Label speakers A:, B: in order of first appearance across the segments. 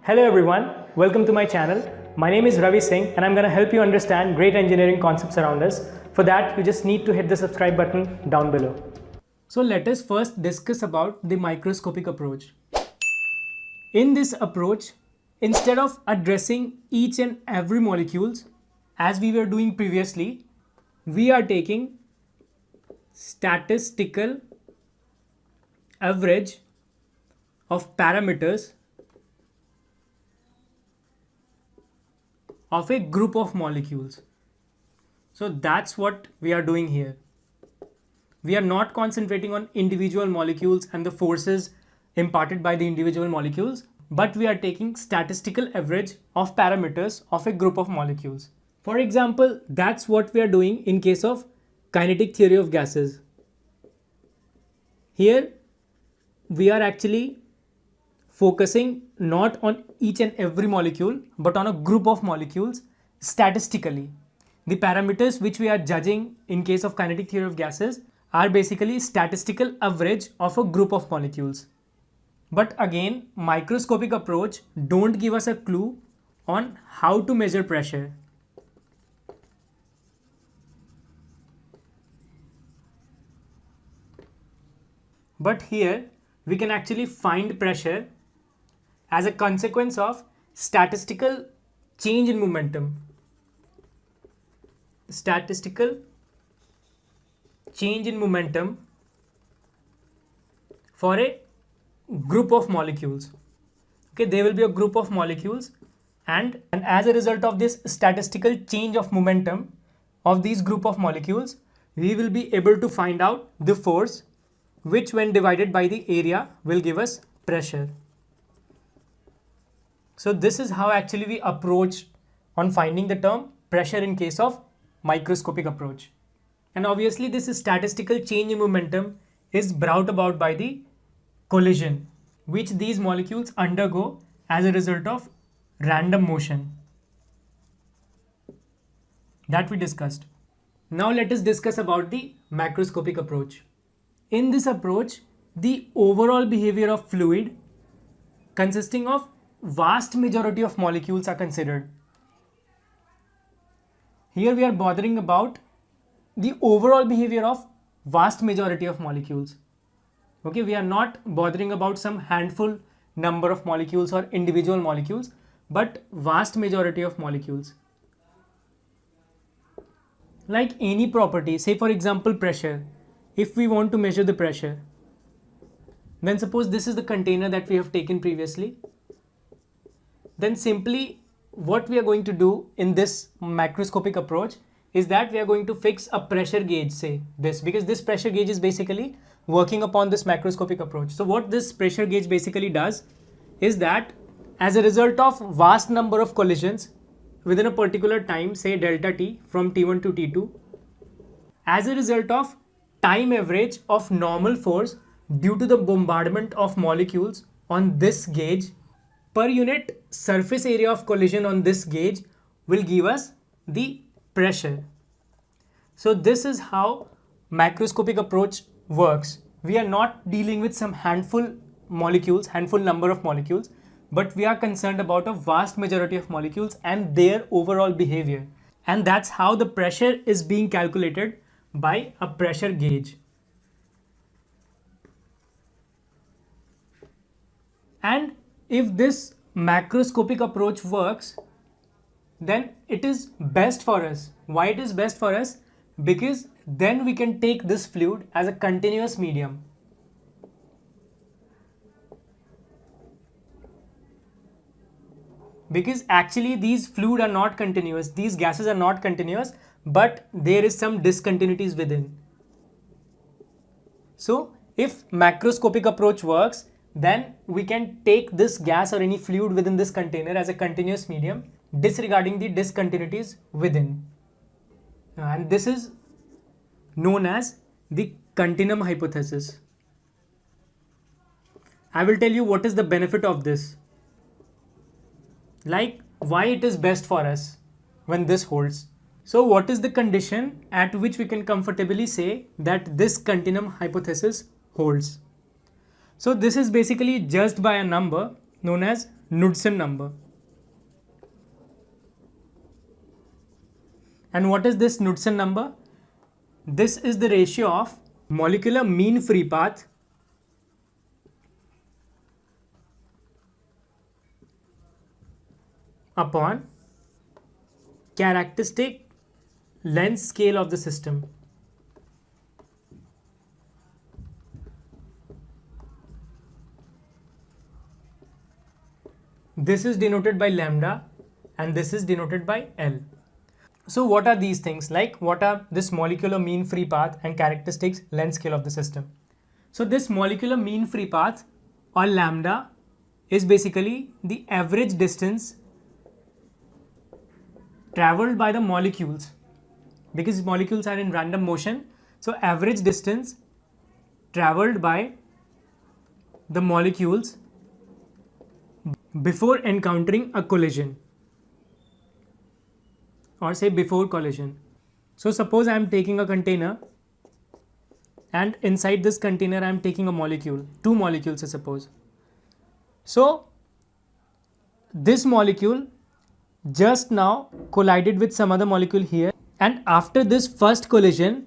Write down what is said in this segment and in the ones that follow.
A: Hello everyone, welcome to my channel. My name is Ravi Singh and I'm going to help you understand great engineering concepts around us. For that, you just need to hit the subscribe button down below. So let us first discuss about the microscopic approach. In this approach, instead of addressing each and every molecules as we were doing previously, we are taking statistical average of parameters of a group of molecules. So that's what we are doing here. We are not concentrating on individual molecules and the forces imparted by the individual molecules, but we are taking statistical average of parameters of a group of molecules. For example, that's what we are doing in case of kinetic theory of gases. Here we are actually focusing not on each and every molecule but on a group of molecules statistically. The parameters which we are judging in case of kinetic theory of gases are basically statistical average of a group of molecules. But again, microscopic approach don't give us a clue on how to measure pressure. But here we can actually find pressure as a consequence of statistical change in momentum. Statistical change in momentum for a group of molecules. Okay, there will be a group of molecules and as a result of this statistical change of momentum of these group of molecules, we will be able to find out the force which when divided by the area will give us pressure. So this is how actually we approach on finding the term pressure in case of microscopic approach. And obviously this statistical change in momentum is brought about by the collision which these molecules undergo as a result of random motion that we discussed. Now let us discuss about the macroscopic approach. In this approach, the overall behavior of fluid consisting of vast majority of molecules are considered. Here we are bothering about the overall behavior of vast majority of molecules. Okay, we are not bothering about some handful number of molecules or individual molecules, but vast majority of molecules. Like any property, say for example pressure, if we want to measure the pressure, then suppose this is the container that we have taken previously. Then simply what we are going to do in this macroscopic approach is that we are going to fix a pressure gauge, say this, because this pressure gauge is basically working upon this macroscopic approach. So what this pressure gauge basically does is that as a result of vast number of collisions within a particular time, say delta t from t1 to t2, as a result of time average of normal force due to the bombardment of molecules on this gauge, per unit surface area of collision on this gauge will give us the pressure. So this is how macroscopic approach works. We are not dealing with some handful number of molecules, but we are concerned about a vast majority of molecules and their overall behavior. And that's how the pressure is being calculated by a pressure gauge. And if this macroscopic approach works, then it is best for us. Why it is best for us? Because then we can take this fluid as a continuous medium. Because actually these fluid are not continuous, these gases are not continuous, but there is some discontinuities within. So if macroscopic approach works, then we can take this gas or any fluid within this container as a continuous medium, disregarding the discontinuities within. And this is known as the continuum hypothesis. I will tell you what is the benefit of this. Like why it is best for us when this holds. So what is the condition at which we can comfortably say that this continuum hypothesis holds? So this is basically judged by a number known as Knudsen number. And what is this Knudsen number? This is the ratio of molecular mean free path upon characteristic length scale of the system. This is denoted by lambda and this is denoted by L. So what are these things? Like, what are this molecular mean free path and characteristics length scale of the system? So this molecular mean free path or lambda is basically the average distance traveled by the molecules, because molecules are in random motion. So average distance traveled by the molecules before encountering a collision, or say before collision. So suppose I am taking a container and inside this container I am taking a molecule, two molecules I suppose. So this molecule just now collided with some other molecule here, and after this first collision,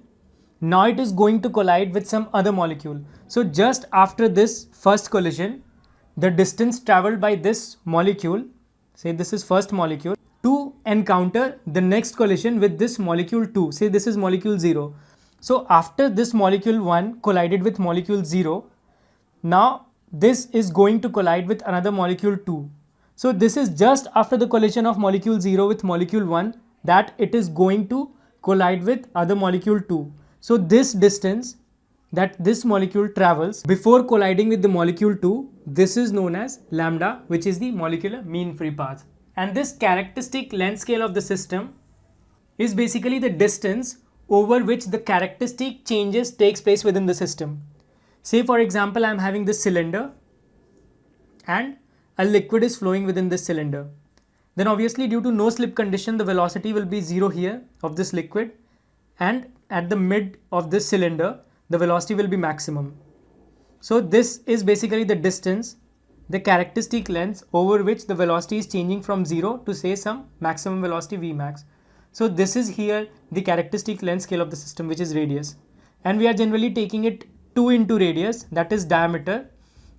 A: now it is going to collide with some other molecule. So just after this first collision, the distance traveled by this molecule, say this is first molecule, to encounter the next collision with this molecule 2, say this is molecule 0. So after this molecule 1 collided with molecule 0, now this is going to collide with another molecule 2. So this is just after the collision of molecule 0 with molecule 1 that it is going to collide with other molecule 2. So this distance that this molecule travels before colliding with the molecule 2, this is known as lambda, which is the molecular mean free path. And this characteristic length scale of the system is basically the distance over which the characteristic changes takes place within the system. Say for example, I am having this cylinder and a liquid is flowing within this cylinder. Then obviously due to no slip condition, the velocity will be 0 here of this liquid, and at the mid of this cylinder, the velocity will be maximum. So this is basically the distance, the characteristic length over which the velocity is changing from 0 to say some maximum velocity Vmax. So this is here the characteristic length scale of the system, which is radius. And we are generally taking it 2 into radius, that is diameter,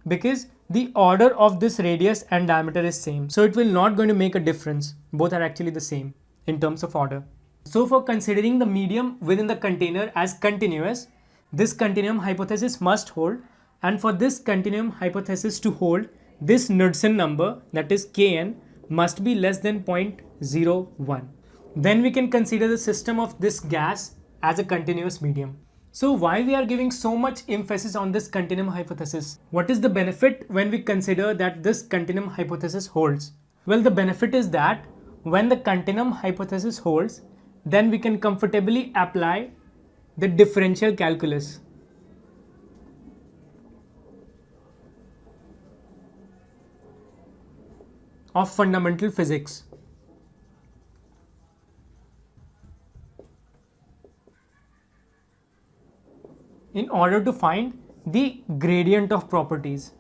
A: because the order of this radius and diameter is same. So it will not going to make a difference. Both are actually the same in terms of order. So for considering the medium within the container as continuous, this continuum hypothesis must hold. And for this continuum hypothesis to hold, this Knudsen number, that is Kn, must be less than 0.01. Then we can consider the system of this gas as a continuous medium. So why we are giving so much emphasis on this continuum hypothesis? What is the benefit when we consider that this continuum hypothesis holds? Well, the benefit is that when the continuum hypothesis holds, then we can comfortably apply the differential calculus. Of fundamental physics. In order to find the gradient of properties.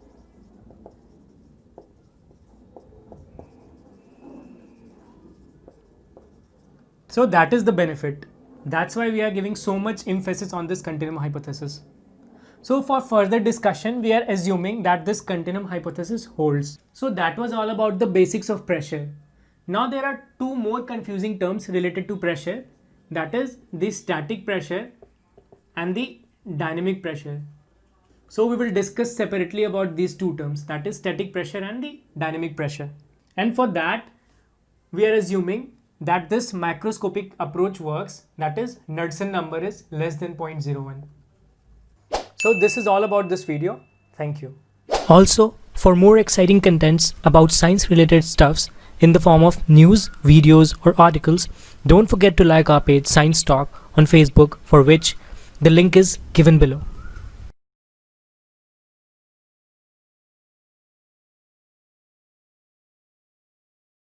A: So that is the benefit. That's why we are giving so much emphasis on this continuum hypothesis. So for further discussion, we are assuming that this continuum hypothesis holds. So that was all about the basics of pressure. Now there are two more confusing terms related to pressure, that is the static pressure and the dynamic pressure. So we will discuss separately about these two terms, that is static pressure and the dynamic pressure. And for that, we are assuming that this macroscopic approach works, that is Knudsen number is less than 0.01. So this is all about this video. Thank you. Also, for more exciting contents about science related stuffs in the form of news, videos or articles, don't forget to like our page Science Talk on Facebook, for which the link is given below.